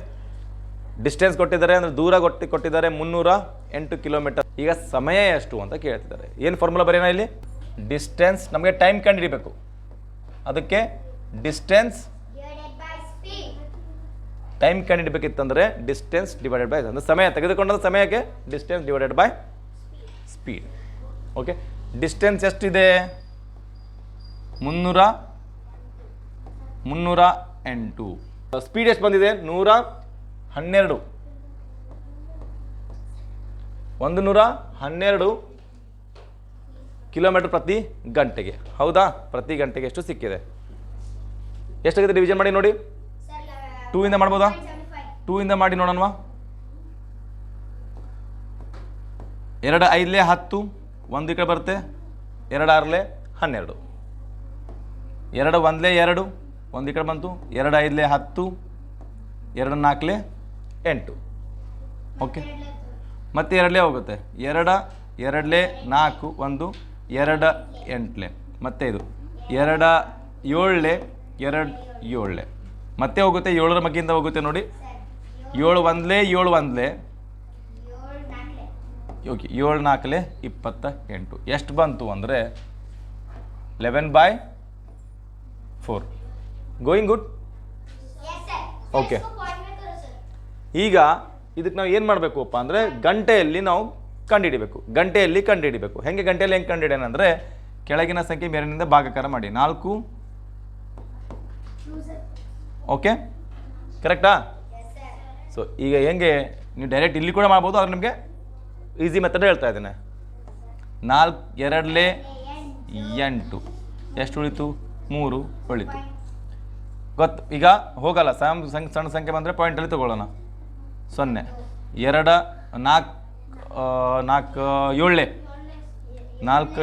ಡಿಸ್ಟೆನ್ಸ್ ಕೊಟ್ಟಿದ್ದಾರೆ ಅಂದರೆ ದೂರ ಕೊಟ್ಟಿದ್ದಾರೆ 308 ಕಿಲೋಮೀಟರ್. ಈಗ ಸಮಯ ಎಷ್ಟು ಅಂತ ಕೇಳ್ತಿದ್ದಾರೆ. ಏನು ಫಾರ್ಮುಲಾ ಬರೆಯೋಣ ಇಲ್ಲಿ? ಡಿಸ್ಟೆನ್ಸ್, ನಮಗೆ ಟೈಮ್ ಕಂಡುಹಿಡಿಬೇಕು. ಅದಕ್ಕೆ ಡಿಸ್ಟೆನ್ಸ್ ಟೈಮ್ ಕಂಡುಹಿಡಬೇಕಿತ್ತಂದರೆ ಡಿಸ್ಟೆನ್ಸ್ ಡಿವೈಡೆಡ್ ಬೈ, ಅಂದರೆ ಸಮಯ ತೆಗೆದುಕೊಂಡ ಸಮಯಕ್ಕೆ distance divided by speed. Okay, distance ಎಷ್ಟಿದೆ? 308. ಸ್ಪೀಡ್ ಎಷ್ಟು ಬಂದಿದೆ? 112. 112 ಕಿಲೋಮೀಟರ್ ಪ್ರತಿ ಗಂಟೆಗೆ. ಹೌದಾ? ಪ್ರತಿ ಗಂಟೆಗೆ ಎಷ್ಟು ಸಿಕ್ಕಿದೆ? ಎಷ್ಟಾಗಿದೆ ಡಿವಿಷನ್ ಮಾಡಿ ನೋಡಿ. 2 ಇಂದ ಮಾಡ್ಬೋದಾ? 2 ಇಂದ ಮಾಡಿ ನೋಡೋಣವಾ? 2 5 10, 1 ಈ ಕಡೆ ಬರುತ್ತೆ, 2 6 12, 2 1 2, 1 ಈ ಕಡೆ ಬಂತು, 2 5 10, 2 4 8. ಓಕೆ, ಮತ್ತೆ 2 ಹೋಗುತ್ತೆ, 2 2 4 1, 2 8, ಮತ್ತೆ ಇದು 2 7 2 7, ಮತ್ತೆ ಹೋಗುತ್ತೆ 7ರ ಮಗ್ಗಿಂದ ಹೋಗುತ್ತೆ ನೋಡಿ. 7 1 7 1, ಓಕೆ, 7 4 28. ಎಷ್ಟು ಬಂತು ಅಂದರೆ 11/4. Going good? ಓಕೆ, ಈಗ ಇದಕ್ಕೆ ನಾವು ಏನು ಮಾಡಬೇಕಪ್ಪ ಅಂದರೆ ಗಂಟೆಯಲ್ಲಿ ನಾವು ಕಂಡುಹಿಡಿಬೇಕು. ಹೆಂಗೆ ಗಂಟೆಯಲ್ಲಿ ಹೆಂಗೆ ಕಂಡುಹಿಡಿಯೋಣ ಅಂದರೆ ಕೆಳಗಿನ ಸಂಖ್ಯೆ ಮೇಲಿನಿಂದ ಭಾಗಾಕಾರ ಮಾಡಿ. 4. ಓಕೆ, ಕರೆಕ್ಟಾ? ಸೊ ಈಗ ಹೆಂಗೆ ನೀವು ಡೈರೆಕ್ಟ್ ಇಲ್ಲಿ ಕೂಡ ಮಾಡ್ಬೋದು, ಆದರೆ ನಿಮಗೆ ಈಸಿ ಮೆಥಡ್ ಹೇಳ್ತಾ ಇದ್ದೇನೆ. 4 2 8 ಎಷ್ಟು ಉಳಿತು? 3 ಉಳಿತು. ಗೊತ್ತು, ಈಗ ಹೋಗಲ್ಲ. ಸಣ್ಣ ಸಂಖ್ಯೆ ಬಂದರೆ ಪಾಯಿಂಟಲ್ಲಿ ತೊಗೊಳ್ಳೋಣ. 0 2 4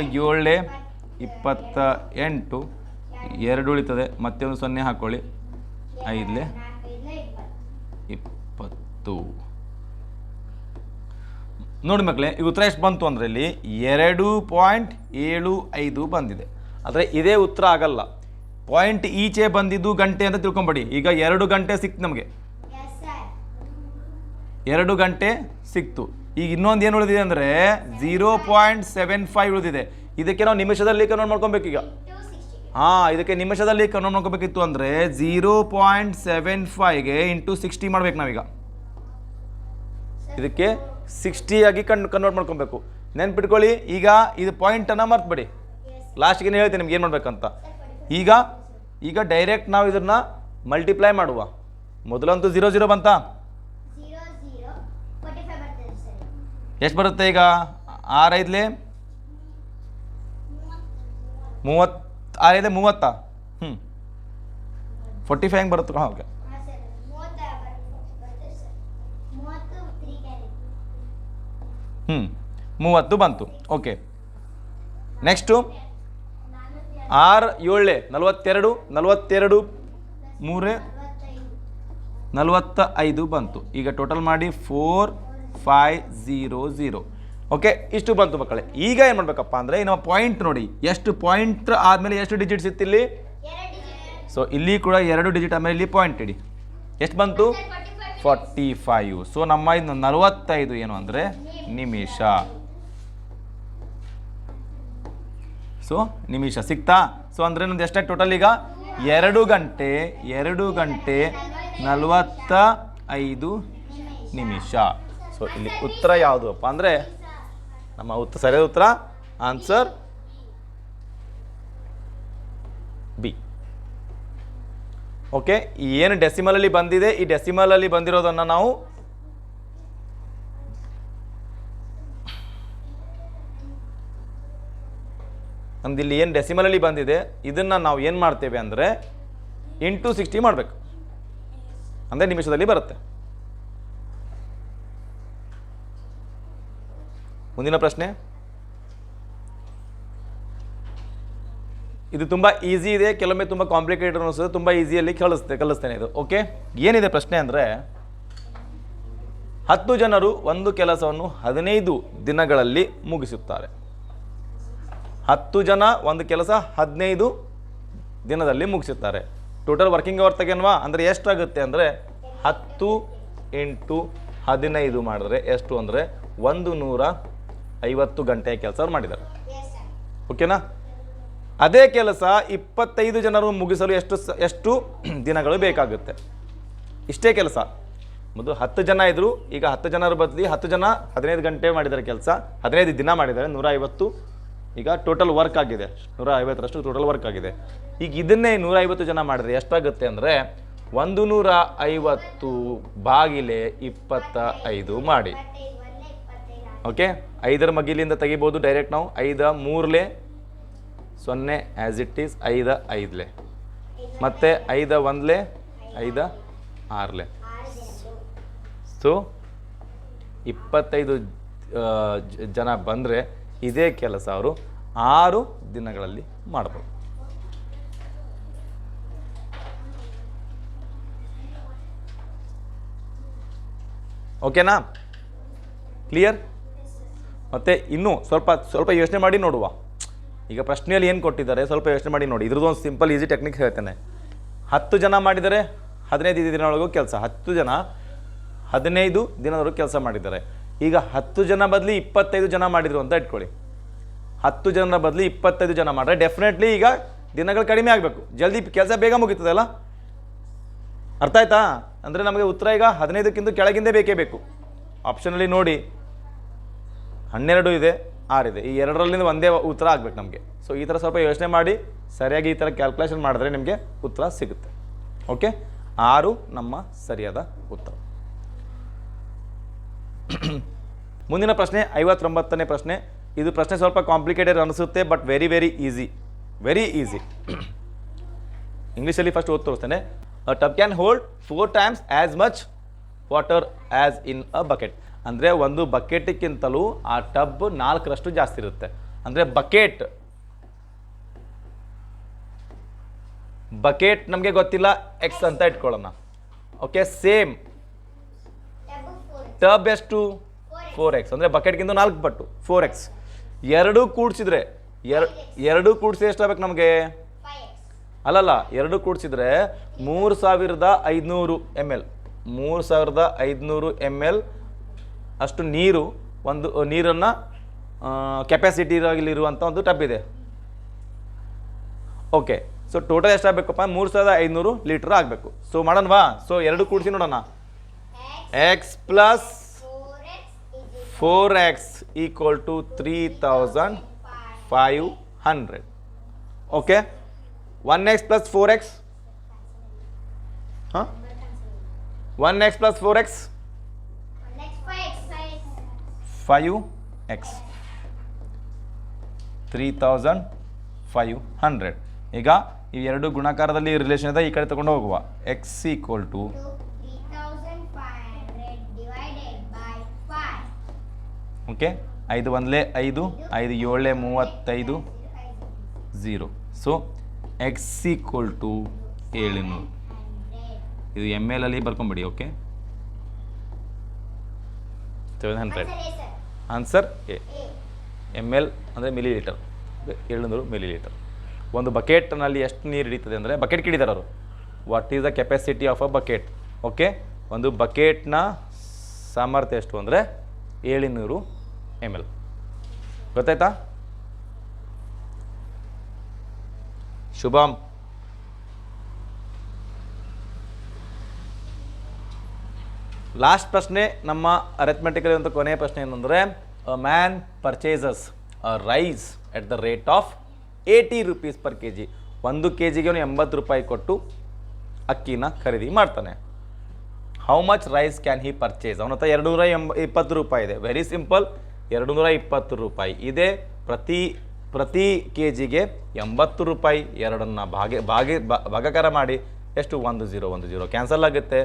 4 7 28, 2 ಉಳಿತದೆ, ಮತ್ತೆ ಒಂದು 0 ಹಾಕ್ಕೊಳ್ಳಿ, 5 20. ನೋಡಿ ಮಕ್ಕಳೇ, ಈ ಉತ್ತರ ಎಷ್ಟು ಬಂತು ಅಂದರೆ ಇಲ್ಲಿ 2.75 ಬಂದಿದೆ. ಆದರೆ ಇದೇ ಉತ್ತರ ಆಗಲ್ಲ. ಪಾಯಿಂಟ್ ಈಚೆ ಬಂದಿದ್ದು ಗಂಟೆ ಅಂತ ತಿಳ್ಕೊಂಬೇಡಿ. ಈಗ 2 ಗಂಟೆ ಸಿಕ್ತು ನಮಗೆ, 2 ಗಂಟೆ ಸಿಕ್ತು. ಈಗ ಇನ್ನೊಂದು ಏನು ಉಳಿದಿದೆ ಅಂದರೆ 0.75 ಉಳಿದಿದೆ. ಇದಕ್ಕೆ ನಾವು ನಿಮಿಷದಲ್ಲಿ ಕನ್ವರ್ಟ್ ಮಾಡ್ಕೊಬೇಕೀಗ. ಇದಕ್ಕೆ ನಿಮಿಷದಲ್ಲಿ ಕನ್ವರ್ಟ್ ಮಾಡ್ಕೋಬೇಕಿತ್ತು ಅಂದರೆ 0.75ಗೆ ಇಂಟು 60 ಮಾಡ್ಬೇಕು ನಾವೀಗ. ಇದಕ್ಕೆ 60 ಆಗಿ ಕನ್ವರ್ಟ್ ಮಾಡ್ಕೊಬೇಕು. ನೆನ್ಪಿಟ್ಕೊಳ್ಳಿ. ಈಗ ಇದು ಪಾಯಿಂಟನ್ನು ಮರ್ತ್ಬಿಡಿ. ಲಾಸ್ಟ್ಗೆ ಹೇಳ್ತೀನಿ ನಿಮ್ಗೆ ಏನು ಮಾಡ್ಬೇಕಂತ. ಈಗ ಡೈರೆಕ್ಟ್ ನಾವು ಇದನ್ನು ಮಲ್ಟಿಪ್ಲೈ ಮಾಡುವ. ಮೊದಲಂತೂ 0 0 ಬಂತಾ? 0 0 45 ಬರ್ತದೆ ಸರ್. ಎಷ್ಟು ಬರುತ್ತೆ ಈಗ? 6 5 30 6 5 30 45 ಹೆಂಗೆ ಬರುತ್ತೆ? ಹಾಂ ಓಕೆ. ಹಾಂ ಸರ್ 30 ಬರ್ತದೆ ಸರ್. 30 3 ಕ್ಯಾರಿ. 30 ಬಂತು. ಓಕೆ, ನೆಕ್ಸ್ಟು 6 7 42 42 3 45 ಬಂತು. ಈಗ ಟೋಟಲ್ ಮಾಡಿ 4 5 0 0. ಓಕೆ, ಇಷ್ಟು ಬಂತು ಮಕ್ಕಳೇ. ಈಗ ಏನು ಮಾಡಬೇಕಪ್ಪ ಅಂದರೆ ನಮ್ಮ ಪಾಯಿಂಟ್ ನೋಡಿ, ಎಷ್ಟು ಪಾಯಿಂಟ್ ಆದಮೇಲೆ ಎಷ್ಟು ಡಿಜಿಟ್ಸ್ ಇತ್ತು ಇಲ್ಲಿ? 2 ಡಿಜಿಟ್. ಸೊ ಇಲ್ಲಿ ಕೂಡ 2 ಡಿಜಿಟ್ ಆದಮೇಲೆ ಇಲ್ಲಿ ಪಾಯಿಂಟ್ ಇಡಿ. ಎಷ್ಟು ಬಂತು? 45. ಸೊ ನಮ್ಮ ಇದು 45 ಏನು ಅಂದರೆ ನಿಮಿಷ. ಸೊ ನಿಮಿಷ ಸಿಕ್ತಾ? ಸೊ ಅಂದರೆ ನಮ್ದು ಎಷ್ಟಾಯ್ತು ಟೋಟಲ್ ಈಗ? 2 ಗಂಟೆ 45 ನಿಮಿಷ. ಸೊ ಇಲ್ಲಿ ಉತ್ತರ ಯಾವುದು ಅಪ್ಪ ಅಂದರೆ ನಮ್ಮ ಸರಿಯಾದ ಉತ್ತರ ಆನ್ಸರ್ ಬಿ. ಓಕೆ, ಏನು ಡೆಸಿಮಲಲ್ಲಿ ಬಂದಿದೆ, ಈ ಡೆಸಿಮಲಲ್ಲಿ ಬಂದಿರೋದನ್ನು ನಾವು ನಮ್ದು ಇಲ್ಲಿ ಏನು ಡೆಸಿಮಲಲ್ಲಿ ಬಂದಿದೆ ಇದನ್ನು ನಾವು ಏನು ಮಾಡ್ತೇವೆ ಅಂದರೆ ಇಂಟು 60 ಮಾಡಬೇಕು, ಅಂದರೆ ನಿಮಿಷದಲ್ಲಿ ಬರುತ್ತೆ. ಮುಂದಿನ ಪ್ರಶ್ನೆ. ಇದು ತುಂಬ ಈಸಿ ಇದೆ, ಕೆಲವೊಮ್ಮೆ ತುಂಬ ಕಾಂಪ್ಲಿಕೇಟೆಡ್ ಅನಿಸ್ತದೆ, ತುಂಬ ಈಸಿಯಲ್ಲಿ ಕಲಿಸ್ತೇನೆ ಇದು. ಓಕೆ, ಏನಿದೆ ಪ್ರಶ್ನೆ ಅಂದರೆ 10 ಜನರು ಒಂದು ಕೆಲಸವನ್ನು 15 ದಿನಗಳಲ್ಲಿ ಮುಗಿಸುತ್ತಾರೆ. 10 ಜನ ಒಂದು ಕೆಲಸ 15 ದಿನದಲ್ಲಿ ಮುಗಿಸುತ್ತಾರೆ. ಟೋಟಲ್ ವರ್ಕಿಂಗ್ ಅವರ್ ತೆಗೆನ್ವಾ ಅಂದರೆ ಎಷ್ಟಾಗುತ್ತೆ ಅಂದರೆ 10 × 15 ಮಾಡಿದ್ರೆ ಎಷ್ಟು ಅಂದರೆ 150 ಗಂಟೆಯ ಕೆಲಸ ಮಾಡಿದ್ದಾರೆ. Yes sir. ಓಕೆನಾ? ಅದೇ ಕೆಲಸ 25 ಜನರು ಮುಗಿಸಲು ಎಷ್ಟು ದಿನಗಳು ಬೇಕಾಗುತ್ತೆ? ಇಷ್ಟೇ ಕೆಲಸ. ಮೊದಲು 10 ಜನ ಇದ್ದರು, ಈಗ 10 ಜನರ ಬದಲಿ 10 ಜನ 15 ಗಂಟೆ ಮಾಡಿದ್ದಾರೆ ಕೆಲಸ, 15 ದಿನ ಮಾಡಿದ್ದಾರೆ, 150 ಈಗ ಟೋಟಲ್ ವರ್ಕ್ ಆಗಿದೆ. 150ರಷ್ಟು ಟೋಟಲ್ ವರ್ಕ್ ಆಗಿದೆ. ಈಗ ಇದನ್ನೇ 150 ಜನ ಮಾಡಿದ್ರೆ ಎಷ್ಟಾಗುತ್ತೆ ಅಂದರೆ 150 ಭಾಗಿಲೆ 25 ಮಾಡಿ. 25 ಓಕೆ, 5ರ ಮಗಿಲಿಂದ ತೆಗಿಬೋದು ಡೈರೆಕ್ಟ್ ನಾವು. 5 3 0 ಆ್ಯಸ್ ಇಟ್ ಈಸ್, 5 5 ಮತ್ತು 5 1 5 6 ಸೊ 25 ಜನ ಬಂದರೆ ಇದೇ ಕೆಲಸ ಅವರು 6 ದಿನಗಳಲ್ಲಿ ಮಾಡ್ಬೋದು. ಓಕೆನಾ? ಕ್ಲಿಯರ್? ಮತ್ತು ಇನ್ನೂ ಸ್ವಲ್ಪ ಯೋಚನೆ ಮಾಡಿ ನೋಡುವ. ಈಗ ಪ್ರಶ್ನೆಯಲ್ಲಿ ಏನು ಕೊಟ್ಟಿದ್ದಾರೆ ಸ್ವಲ್ಪ ಯೋಚನೆ ಮಾಡಿ ನೋಡಿ. ಇದ್ರದ್ದು ಒಂದು ಸಿಂಪಲ್ ಈಸಿ ಟೆಕ್ನಿಕ್ ಹೇಳ್ತೇನೆ. 10 ಜನ ಮಾಡಿದರೆ 15 ದಿನದೊಳಗೂ ಕೆಲಸ, 10 ಜನ 15 ದಿನದವರೆಗೂ ಕೆಲಸ ಮಾಡಿದ್ದಾರೆ. ಈಗ 10 ಜನ ಬದಲಿ 25 ಜನ ಮಾಡಿದರು ಅಂತ ಇಟ್ಕೊಳ್ಳಿ. 10 ಜನರ ಬದಲಿ 25 ಜನ ಮಾಡಿದ್ರೆ ಡೆಫಿನೆಟ್ಲಿ ಈಗ ದಿನಗಳು ಕಡಿಮೆ ಆಗಬೇಕು, ಜಲ್ದಿ ಕೆಲಸ ಬೇಗ ಮುಗೀತದಲ್ಲ. ಅರ್ಥ ಆಯ್ತಾ? ಅಂದರೆ ನಮಗೆ ಉತ್ತರ ಈಗ 15ಕ್ಕಿಂತ ಕೆಳಗಿಂದೇ ಬೇಕೇ ಬೇಕು. ಆಪ್ಷನಲ್ಲಿ ನೋಡಿ 12 ಇದೆ, 6 ಇದೆ, ಈ 2ರಲ್ಲಿಂದ ಒಂದೇ ಉತ್ತರ ಆಗಬೇಕು ನಮಗೆ. ಸೊ ಈ ಥರ ಸ್ವಲ್ಪ ಯೋಚನೆ ಮಾಡಿ ಸರಿಯಾಗಿ ಈ ಥರ ಕ್ಯಾಲ್ಕುಲೇಷನ್ ಮಾಡಿದ್ರೆ ನಿಮಗೆ ಉತ್ತರ ಸಿಗುತ್ತೆ. ಓಕೆ, 6 ನಮ್ಮ ಸರಿಯಾದ ಉತ್ತರ. ಮುಂದಿನ ಪ್ರಶ್ನೆ 59ನೇ ಪ್ರಶ್ನೆ. ಇದು ಪ್ರಶ್ನೆ ಸ್ವಲ್ಪ ಕಾಂಪ್ಲಿಕೇಟೆಡ್ ಅನಿಸುತ್ತೆ, ಬಟ್ ವೆರಿ ವೆರಿ ಈಸಿ. ಇಂಗ್ಲೀಷಲ್ಲಿ ಫಸ್ಟ್ ಓದಿ ತೋರಿಸ್ತೇನೆ. A tub can hold 4 times as much water as in a bucket. ಅಂದರೆ ಒಂದು ಬಕೆಟ್ಗಿಂತಲೂ ಆ ಟಬ್ 4ರಷ್ಟು ಜಾಸ್ತಿ ಇರುತ್ತೆ. ಅಂದರೆ ಬಕೆಟ್ ನಮಗೆ ಗೊತ್ತಿಲ್ಲ, ಎಕ್ಸ್ ಅಂತ ಇಟ್ಕೊಳ್ಳೋಣ. ಓಕೆ, ಸೇಮ್ ಟಬ್ ಎಷ್ಟು 4x, ಅಂದರೆ ಬಕೆಟ್ಗಿಂತ 4 ಪಟ್ಟು 4x. ಎರಡು ಕೂಡಿಸಿದ್ರೆ ಎಷ್ಟಾಗಬೇಕು ನಮಗೆ? 5x. ಅಲ್ಲಲ್ಲ, 2 ಕೂಡಿಸಿದ್ರೆ 3500 ml 3500 ml ಅಷ್ಟು ನೀರು, ಒಂದು ನೀರನ್ನು ಕೆಪಾಸಿಟಿರಲ್ಲಿರುವಂಥ ಒಂದು ಟಬ್ ಇದೆ. ಓಕೆ, ಸೊ ಟೋಟಲ್ ಎಷ್ಟಾಗಬೇಕಪ್ಪ? 3500 ಲೀಟ್ರ್ ಆಗಬೇಕು. ಸೊ ಮಾಡೋಣವಾ? ಸೊ 2 ಕೂಡಿಸಿ ನೋಡೋಣ. x plus 4x = 3500. Okay, 1x plus 4x. Huh? 1x plus 4x. Next 5x. 5x. 3500. ಈಗ ಈ ಎರಡು ಗುಣಾಕಾರದಲ್ಲಿ ರಿಲೇಷನ್ ಇದೆ, ಈ ಕಡೆ ತಗೊಂಡು ಹೋಗುವ. x equal to 3500 divided by 5. Okay 5 1 5, 5 7 35, 0. So x equal to 700. ಇದು ಎಮ್ ಎಲ್ ಅಲ್ಲಿ ಬರ್ಕೊಂಬಿಡಿ. Okay 700. Answer A. M L ಅಂದರೆ ಮಿಲಿ ಲೀಟರ್, 700 ಮಿಲಿ ಲೀಟರ್. ಒಂದು ಬಕೆಟ್ನಲ್ಲಿ ಎಷ್ಟು ನೀರು ಹಿಡಿತದೆ ಅಂದರೆ, ಬಕೆಟ್ ಕಿಡಿದಾರೆ ಅವರು, what is the capacity of a bucket. Okay, ಒಂದು ಬಕೆಟ್ನ ಸಾಮರ್ಥ್ಯ ಎಷ್ಟು ಅಂದರೆ 700 ml. ಗೊತ್ತಾಯ್ತಾ? ಶುಭಮ್, ಲಾಸ್ಟ್ ಪ್ರಶ್ನೆ ನಮ್ಮ ಅರಿಥಮೆಟಿಕಲ್ ಅಂತ ಕೊನೆಯ ಪ್ರಶ್ನೆ ಏನಂದರೆ, a man purchases a rice at the rate of 80 rupees per kg. 1 kg ಅವನು 80 ರೂಪಾಯಿ ಕೊಟ್ಟು ಅಕ್ಕಿನ ಖರೀದಿ ಮಾಡ್ತಾನೆ. How much rice can he purchase? ಅವನ ಹತ್ರ 220 ರೂಪಾಯಿ ಇದೆ. ವೆರಿ ಸಿಂಪಲ್, 220 ರೂಪಾಯಿ ಇದೆ. ಪ್ರತಿ ಕೆ ಜಿಗೆ 80 ರೂಪಾಯಿ. ಎರಡನ್ನು ಭಾಗಾಕಾರ ಮಾಡಿ ಎಷ್ಟು? 10 ಕ್ಯಾನ್ಸಲ್ ಆಗುತ್ತೆ.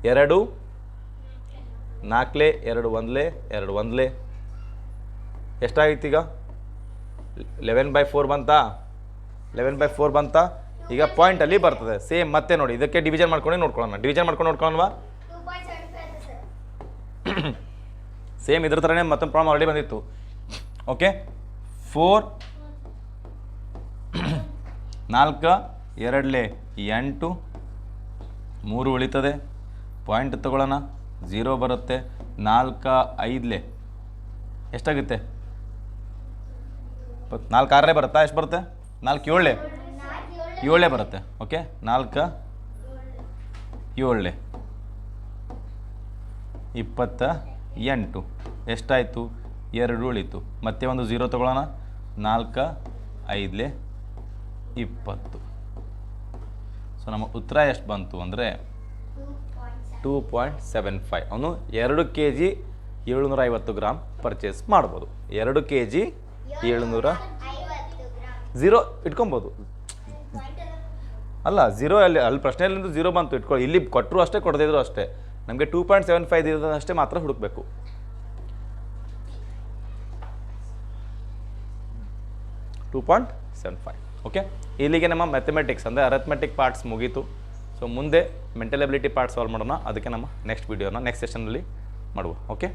2 4 2 1 2 1 ಎಷ್ಟಾಗಿತ್ತು ಈಗ? 11/4 ಬಂತಾ? 11/4 ಬಂತಾ? ಈಗ ಪಾಯಿಂಟಲ್ಲಿ ಬರ್ತದೆ ಸೇಮ್. ಮತ್ತೆ ನೋಡಿ, ಇದಕ್ಕೆ ಡಿವಿಷನ್ ಮಾಡ್ಕೊಂಡು ನೋಡ್ಕೊಳ್ಳೋಣ. ನೋಡ್ಕೊಳ್ಳೋಣವಾ? 2.75 sir. ಸೇಮ್ ಇದ್ರ ಥರನೇ ಮತ್ತೊಂದು ಪ್ರಾಬ್ಲಮ್ ಆಲ್ರೆಡಿ ಬಂದಿತ್ತು. ಓಕೆ 4 4 2 8 3 ಉಳಿತದೆ. ಪಾಯಿಂಟ್ ತಗೊಳ್ಳೋಣ, 0 ಬರುತ್ತೆ. 4 5 ಎಷ್ಟಾಗುತ್ತೆ? 4 6 ಬರುತ್ತಾ? ಎಷ್ಟು ಬರುತ್ತೆ? 4 7 7 ಬರುತ್ತೆ. ಓಕೆ 4 7 28 ಎಷ್ಟಾಯಿತು? 2 ಉಳಿತು. ಮತ್ತೆ ಒಂದು 0 ತಗೊಳ್ಳೋಣ. 4 5 20. ಸೊ ನಮ್ಮ ಉತ್ತರ ಎಷ್ಟು ಬಂತು ಅಂದರೆ 2.75. ಅವನು 2 kg 750 ಗ್ರಾಮ್ ಪರ್ಚೇಸ್ ಮಾಡ್ಬೋದು. 2 kg 700 0 ಇಟ್ಕೊಬೋದು. ಅಲ್ಲ 0 ಅಲ್ಲಿ ಪ್ರಶ್ನೆಯಲ್ಲಿಂದ 0 ಬಂತು ಇಟ್ಕೊಳ್ಳಿ. ಇಲ್ಲಿ ಕೊಟ್ಟರು ಅಷ್ಟೇ, ಕೊಡದೇ ಇದ್ರು ಅಷ್ಟೇ. ನಮಗೆ 2.75 ಇರೋದಷ್ಟೇ ಮಾತ್ರ ಹುಡುಕಬೇಕು. 2.75. ಓಕೆ, ಇಲ್ಲಿಗೆ ನಮ್ಮ ಮ್ಯಾಥಮೆಟಿಕ್ಸ್ ಅಂದರೆ ಅರಿಥಮೆಟಿಕ್ ಪಾರ್ಟ್ಸ್ ಮುಗೀತು. ಸೊ ಮುಂದೆ ಮೆಂಟಲ್ ಎಬಿಲಿಟಿ ಪಾರ್ಟ್ ಸಾಲ್ವ್ ಮಾಡೋಣ. ಅದಕ್ಕೆ ನಮ್ಮ ನೆಕ್ಸ್ಟ್ ವಿಡಿಯೋನ ನೆಕ್ಸ್ಟ್ ಸೆಷನಲ್ಲಿ ಮಾಡುವ. ಓಕೆ.